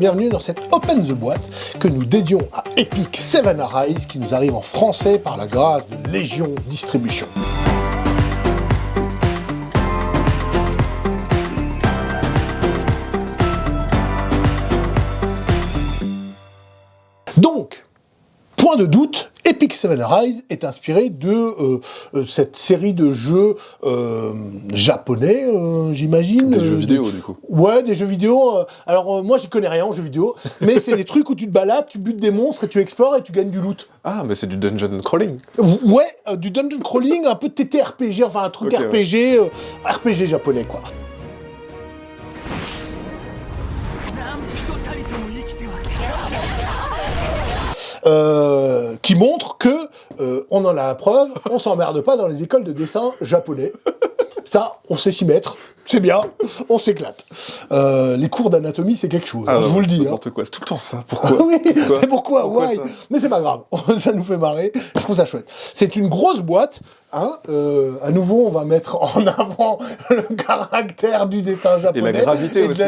bienvenue dans cette Open the Boîte que nous dédions à Epic Seven Arise qui nous arrive en français par la grâce de Légion Distribution. Donc, point de doute, Epic Seven Arise est inspiré de cette série de jeux japonais, j'imagine. Des jeux vidéo, du coup. Ouais, des jeux vidéo. Alors, moi, j'y connais rien en jeux vidéo, mais c'est des trucs où tu te balades, tu butes des monstres, et tu explores et tu gagnes du loot. Ah, mais c'est du dungeon crawling. Ouais, du dungeon crawling, un peu de TTRPG, enfin un truc Okay, RPG, RPG japonais, quoi. Qui montre que, on en a la preuve, on s'emmerde pas dans les écoles de dessin japonais. Ça, on sait s'y mettre, c'est bien, on s'éclate. Les cours d'anatomie, c'est quelque chose, je vous le dis. N'importe quoi, c'est tout le temps ça, pourquoi? Oui, mais pourquoi why ça? Mais c'est pas grave, ça nous fait marrer, je trouve ça chouette. C'est une grosse boîte, hein, à nouveau, on va mettre en avant le caractère du dessin japonais. Et la gravité aussi.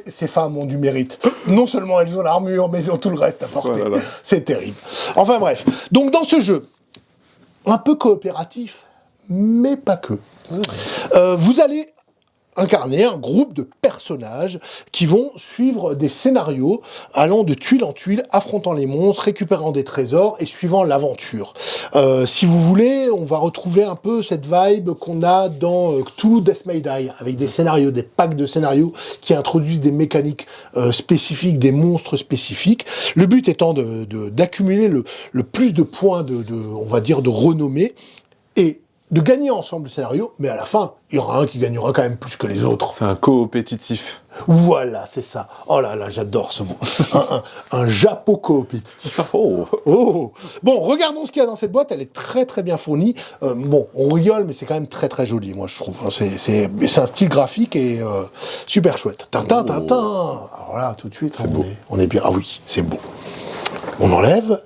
Ces femmes ont du mérite. Non seulement elles ont l'armure, mais elles ont tout le reste à porter. Voilà. C'est terrible. Enfin bref. Donc dans ce jeu, un peu coopératif, mais pas que. Vous allez incarner un groupe de personnages qui vont suivre des scénarios allant de tuile en tuile, affrontant les monstres, récupérant des trésors et suivant l'aventure. Si vous voulez, on va retrouver un peu cette vibe qu'on a dans Cthulhu Death May Die, avec des scénarios, des packs de scénarios qui introduisent des mécaniques spécifiques, des monstres spécifiques. Le but étant d'accumuler le plus de points on va dire, de renommée et de gagner ensemble le scénario, mais à la fin, il y aura un qui gagnera quand même plus que les autres. C'est un coopétitif. Voilà, c'est ça. Oh là là, j'adore ce mot. un Japo coopétitif. Oh. Bon, regardons ce qu'il y a dans cette boîte. Elle est très très bien fournie. Bon, on rigole, mais c'est quand même très très joli, moi je trouve. C'est un style graphique et super chouette. Tintin. Alors là, tout de suite, on est bien. Ah oui, c'est beau. On enlève.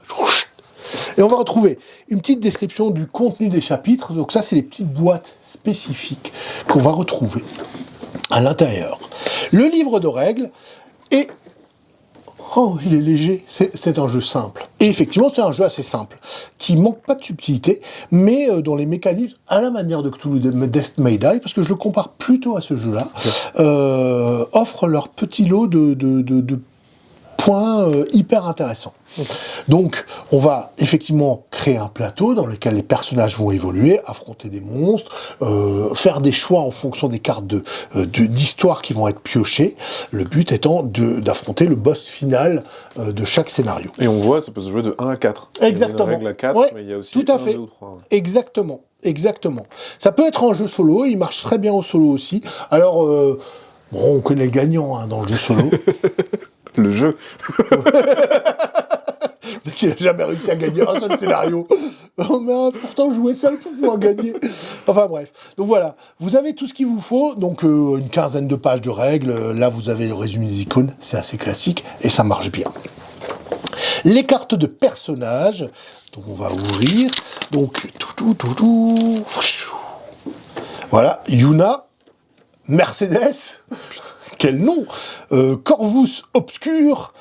Et on va retrouver une petite description du contenu des chapitres. Donc ça, c'est les petites boîtes spécifiques qu'on va retrouver à l'intérieur. Le livre de règles est... Oh, il est léger. C'est un jeu simple. Et effectivement, c'est un jeu assez simple, qui manque pas de subtilité, mais dont les mécanismes, à la manière de Cthulhu Death May Die, parce que je le compare plutôt à ce jeu-là, offrent leur petit lot de points hyper intéressants. Donc, on va effectivement créer un plateau dans lequel les personnages vont évoluer, affronter des monstres, faire des choix en fonction des cartes d'histoire qui vont être piochées. Le but étant d'affronter le boss final de chaque scénario. Et on voit, ça peut se jouer de 1 à 4. Exactement. Il y a une règle à 4, ouais, mais il y a aussi tout à 1, fait. 2 ou 3. Ouais. Exactement. Ça peut être en jeu solo, il marche très bien au solo aussi. Alors, on connaît le gagnant dans le jeu solo. Le jeu. Qui n'a jamais réussi à gagner un seul scénario. Oh mince, pourtant je jouais seul pour pouvoir gagner. Enfin bref. Donc voilà, vous avez tout ce qu'il vous faut. Donc une quinzaine de pages de règles. Là vous avez le résumé des icônes, c'est assez classique et ça marche bien. Les cartes de personnages. Donc on va ouvrir. Donc voilà, Yuna, Mercedes. Quel nom, Corvus Obscur,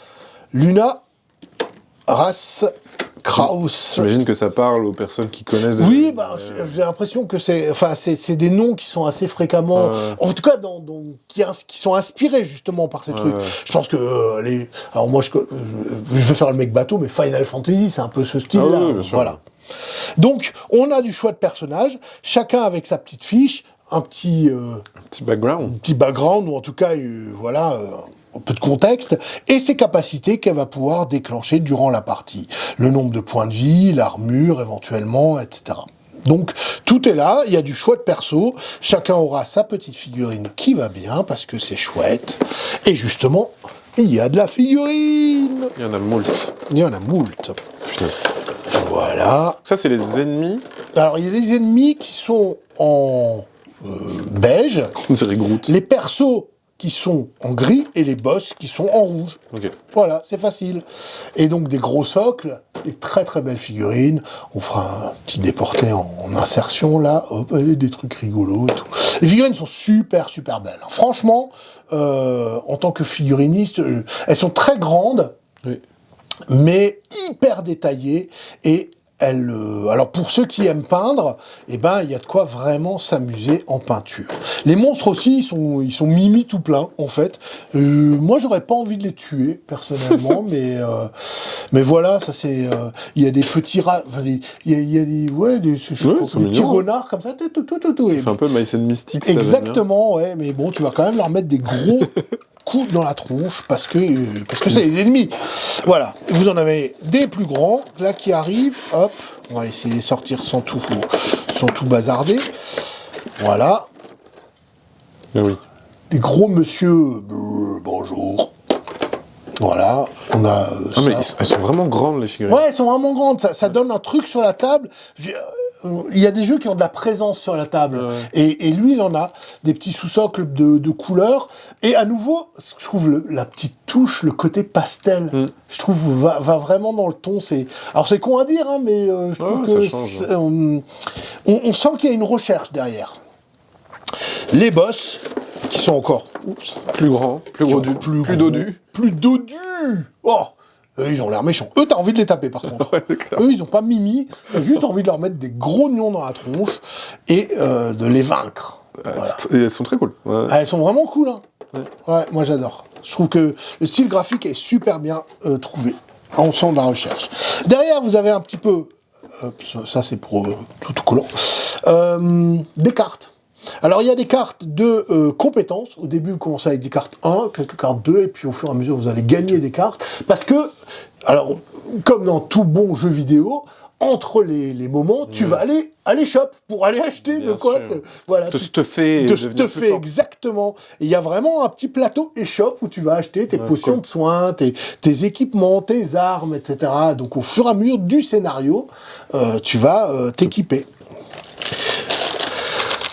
Luna, Ras, Kraus. J'imagine que ça parle aux personnes qui connaissent... Oui, j'ai l'impression que c'est des noms qui sont assez fréquemment... En tout cas, qui sont inspirés justement par ces trucs. Je pense que alors moi, je vais faire le mec bateau, mais Final Fantasy, c'est un peu ce style-là. Oui, bien sûr. Voilà. Donc, on a du choix de personnages, chacun avec sa petite fiche, un petit background, ou en tout cas, un peu de contexte, et ses capacités qu'elle va pouvoir déclencher durant la partie. Le nombre de points de vie, l'armure, éventuellement, etc. Donc, tout est là, il y a du choix de perso, chacun aura sa petite figurine qui va bien, parce que c'est chouette, et justement, il y a de la figurine. Il y en a moult. Punaise. Voilà. Ça, c'est les ennemis. Alors, il y a les ennemis qui sont en beige, C'est les Groot. les persos qui sont en gris et les boss qui sont en rouge. Ok. Voilà, c'est facile. Et donc des gros socles des très très belles figurines. On fera un petit déporté en insertion là, hop, et des trucs rigolos et tout. Les figurines sont super super belles. Franchement, en tant que figuriniste, elles sont très grandes, Oui. mais hyper détaillées et alors pour ceux qui aiment peindre, eh ben il y a de quoi vraiment s'amuser en peinture. Les monstres aussi, ils sont mimi tout plein en fait. Moi j'aurais pas envie de les tuer personnellement, mais voilà, ça c'est. Il y a des petits rats, il y a des petits renards comme ça, tout. Ça fait un peu Mice and Mystics. Exactement, ouais, mais bon, tu vas quand même leur mettre des gros coups dans la tronche parce que c'est les ennemis. Voilà. Vous en avez des plus grands là qui arrivent. Hop, on va essayer de sortir sans tout bazarder. Voilà. Ah oui. Des gros monsieur. Bonjour. Voilà, on a. Mais elles sont vraiment grandes les figurines. Ouais, elles sont vraiment grandes. Ça donne un truc sur la table. Il y a des jeux qui ont de la présence sur la table. Ouais. Et lui, il en a des petits sous-socles de couleurs. Et à nouveau, je trouve la petite touche, le côté pastel, je trouve va vraiment dans le ton. Alors c'est con à dire, hein, mais je trouve que ça change, on sent qu'il y a une recherche derrière. Les boss, qui sont encore plus grands, plus gros, plus dodus. Plus dodus. Oh, ils ont l'air méchants. Eux, t'as envie de les taper, par contre. Ouais, eux, ils ont pas mimi. T'as juste envie de leur mettre des gros nions dans la tronche et de les vaincre. Voilà. Et elles sont très cool. Ouais. Elles sont vraiment cool. Hein. Ouais, moi, j'adore. Je trouve que le style graphique est super bien trouvé. On sent de la recherche. Derrière, vous avez un petit peu... ça, c'est pour tout collant. Des cartes. Alors, il y a des cartes de compétences. Au début, vous commencez avec des cartes 1, quelques cartes 2, et puis au fur et à mesure, vous allez gagner des cartes. Parce que, alors, comme dans tout bon jeu vidéo, entre les moments, tu vas aller à l'éshop pour aller acheter de quoi te stuffer. De stuffer, exactement. Il y a vraiment un petit plateau éshop où tu vas acheter tes potions de soins, tes équipements, tes armes, etc. Donc, au fur et à mesure du scénario, tu vas t'équiper.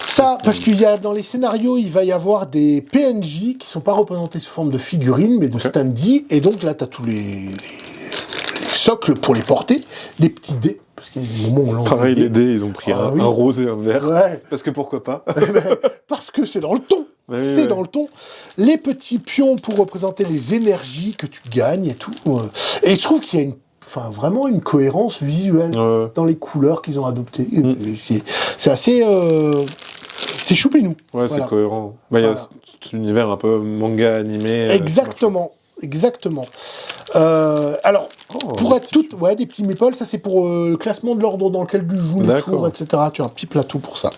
Ça, parce qu'il y a dans les scénarios, il va y avoir des PNJ qui sont pas représentés sous forme de figurines, mais de stand-y. Et donc là, tu as tous les socles pour les porter, des petits dés. Parce qu'il y a des moments où on lance pareil, les dés, ils ont pris un rose et un vert. Ouais. Parce que pourquoi pas. Parce que c'est dans le ton. C'est dans le ton. Les petits pions pour représenter les énergies que tu gagnes et tout. Et je trouve qu'il y a vraiment une cohérence visuelle dans les couleurs qu'ils ont adoptées. C'est assez... c'est choupinou. Ouais, voilà. C'est cohérent. Il y a cet univers un peu manga animé. Exactement. Exactement. Alors, pour être toutes... Ouais, des petits meeples, ça c'est pour le classement de l'ordre dans lequel tu joues les tours, etc. Tu as un petit plateau pour ça.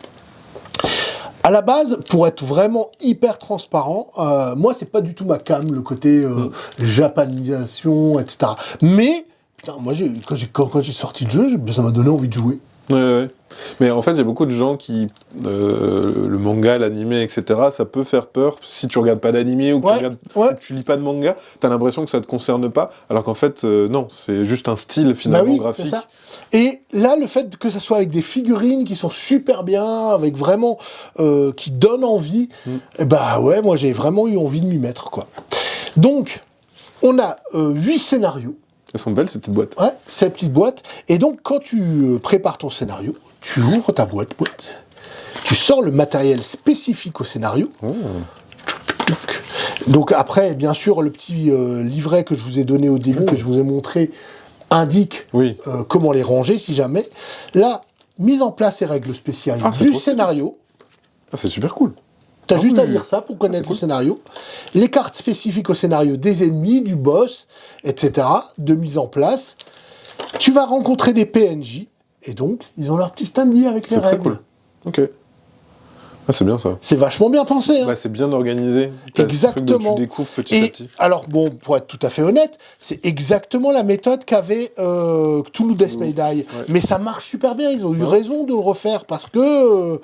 À la base, pour être vraiment hyper transparent, moi, c'est pas du tout ma came, le côté japanisation, etc. Mais... Putain, moi, quand j'ai sorti le jeu, ça m'a donné envie de jouer. Ouais. Mais en fait, il y a beaucoup de gens qui... le manga, l'animé, etc., ça peut faire peur. Si tu regardes pas d'animé ou que tu lis pas de manga, t'as l'impression que ça te concerne pas. Alors qu'en fait, non, c'est juste un style, finalement, graphique. C'est ça. Et là, le fait que ça soit avec des figurines qui sont super bien, avec vraiment... qui donnent envie, moi, j'ai vraiment eu envie de m'y mettre, quoi. Donc, on a 8 scénarios. Elles sont belles, ces petites boîtes. Ouais, ces petites boîtes. Et donc, quand tu prépares ton scénario, tu ouvres ta boîte, tu sors le matériel spécifique au scénario. Donc après, bien sûr, le petit livret que je vous ai donné au début, que je vous ai montré, indique comment les ranger, si jamais. Là, mise en place et règles spéciales du scénario. Ah, c'est super cool. T'as juste à lire ça pour connaître le scénario. Les cartes spécifiques au scénario des ennemis, du boss, etc., de mise en place. Tu vas rencontrer des PNJ, et donc, ils ont leur petit standy avec les règles. C'est très cool. Ok. Ah, c'est bien ça. C'est vachement bien pensé. Hein. C'est bien organisé. Exactement. Tu découvres petit à petit. Alors, bon, pour être tout à fait honnête, c'est exactement la méthode qu'avait Cthulhu Death May Die. Ouais. Mais ça marche super bien. Ils ont eu raison de le refaire parce que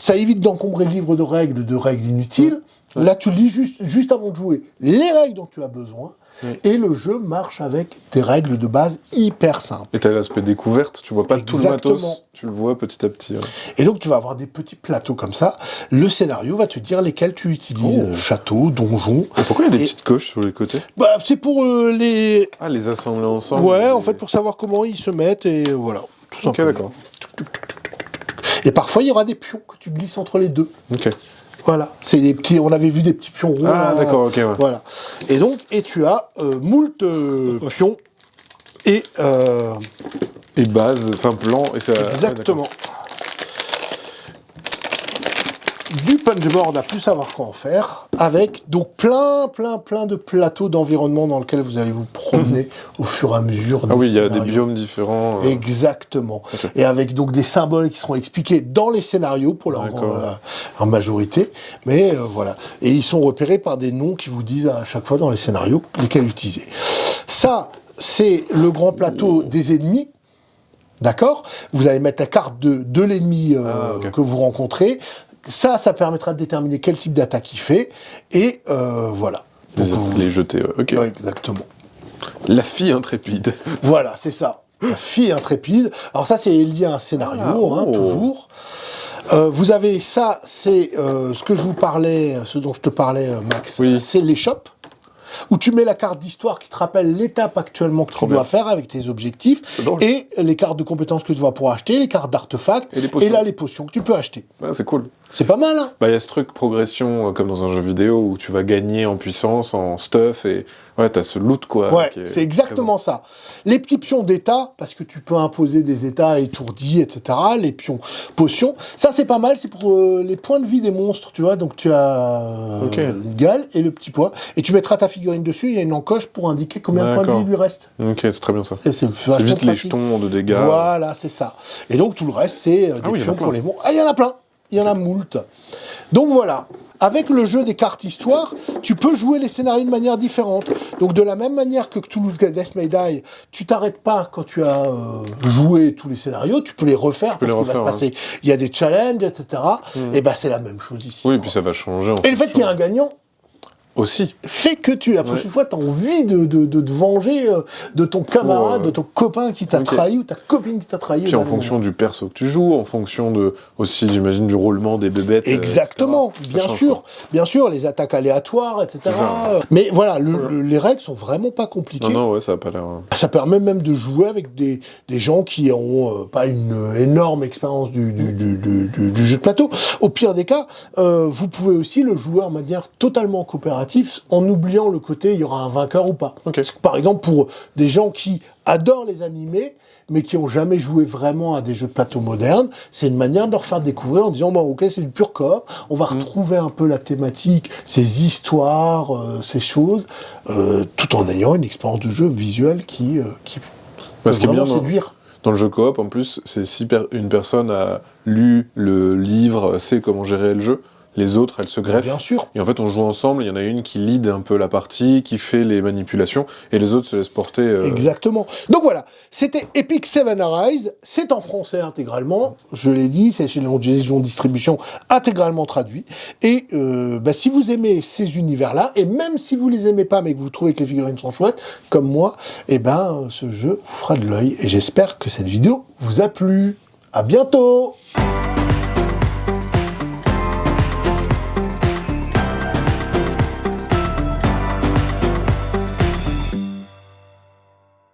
ça évite d'encombrer le livre de règles inutiles. Là, tu lis juste avant de jouer les règles dont tu as besoin. Et le jeu marche avec des règles de base hyper simples. Et tu as l'aspect découverte, tu vois pas tout le matos, tu le vois petit à petit. Et donc tu vas avoir des petits plateaux comme ça. Le scénario va te dire lesquels tu utilises. Château, donjon. Et pourquoi il y a des petites coches sur les côtés? Bah, c'est pour les... Ah, les assembler ensemble. Ouais, en fait, pour savoir comment ils se mettent, et voilà. Tout simplement. Ok, d'accord. Et parfois, il y aura des pions que tu glisses entre les deux. Ok. Voilà, c'est les petits. On avait vu des petits pions ronds. Ah, d'accord, ok. Ouais. Voilà. Et donc, tu as moult pions et base, enfin blanc et ça. Exactement. Du punchboard à plus savoir quoi en faire, avec donc plein de plateaux d'environnement dans lesquels vous allez vous promener au fur et à mesure. Ah oui, il y a des biomes différents. Exactement. Okay. Et avec donc des symboles qui seront expliqués dans les scénarios pour en majorité. Mais voilà. Et ils sont repérés par des noms qui vous disent à chaque fois dans les scénarios lesquels utiliser. Ça, c'est le grand plateau des ennemis. D'accord ? Vous allez mettre la carte de l'ennemi que vous rencontrez. Ça permettra de déterminer quel type d'attaque il fait. Et voilà. Les jeter, ok. Ouais, exactement. La fille intrépide. Voilà, c'est ça. La fille intrépide. Alors ça, c'est lié à un scénario, toujours. Vous avez ça, c'est ce que je vous parlais, ce dont je te parlais, Max. Oui. C'est l'échoppe, où tu mets la carte d'histoire qui te rappelle l'étape actuellement que tu dois faire avec tes objectifs, et les cartes de compétences que tu vas pouvoir acheter, les cartes d'artefacts, et là, les potions que tu peux acheter. Ah, c'est cool. C'est pas mal, hein. Bah, y a ce truc progression, comme dans un jeu vidéo, où tu vas gagner en puissance, en stuff, et ouais, t'as ce loot, quoi. Ouais, c'est exactement ça. Les petits pions d'état, parce que tu peux imposer des états étourdis, etc., les pions potions, ça c'est pas mal, c'est pour les points de vie des monstres, tu vois, donc tu as une gale et le petit poids, et tu mettras ta figurine dessus, il y a une encoche pour indiquer combien de points de vie il lui reste. Ok, c'est très bien ça. C'est vite pratique. Les jetons de dégâts. Voilà, c'est ça. Et donc tout le reste, c'est des pions pour les monstres. Ah, il y en a plein. Il y en a moult. Donc voilà, avec le jeu des cartes histoire, tu peux jouer les scénarios de manière différente. Donc de la même manière que Cthulhu Death May Die, tu t'arrêtes pas quand tu as joué tous les scénarios, tu peux les refaire parce qu'il va se passer. Il y a des challenges, etc. Et ben c'est la même chose ici. Oui, et puis ça va changer. Et le fait qu'il y ait un gagnant, aussi. Fait que la prochaine fois, tu as envie de te venger de ton camarade, de ton copain qui t'a trahi ou ta copine qui t'a trahi. Puis en fonction du perso que tu joues, en fonction aussi, j'imagine, du roulement des bébêtes. Exactement, bien sûr, les attaques aléatoires, etc. Mais voilà, les règles sont vraiment pas compliquées. Non, ouais, ça a pas l'air. Ça permet même de jouer avec des gens qui ont pas une énorme expérience du jeu de plateau. Au pire des cas, vous pouvez aussi le jouer en manière totalement coopérative, en oubliant le côté il y aura un vainqueur ou pas. Par exemple, pour des gens qui adorent les animés, mais qui n'ont jamais joué vraiment à des jeux de plateau modernes, c'est une manière de leur faire découvrir en disant, ok, c'est du pur coop, on va retrouver un peu la thématique, ces histoires, ces choses, tout en ayant une expérience de jeu visuelle qui peut vraiment séduire. Dans le jeu coop, en plus, c'est si une personne a lu le livre, sait comment gérer le jeu, les autres, elles se greffent. Bien sûr. Et en fait, on joue ensemble, il y en a une qui lead un peu la partie, qui fait les manipulations, et les autres se laissent porter. Exactement. Donc voilà, c'était Epic Seven Arise, c'est en français intégralement, je l'ai dit, c'est chez Légion Distribution, intégralement traduit. Et si vous aimez ces univers-là, et même si vous les aimez pas, mais que vous trouvez que les figurines sont chouettes, comme moi, ce jeu vous fera de l'œil. Et j'espère que cette vidéo vous a plu. À bientôt!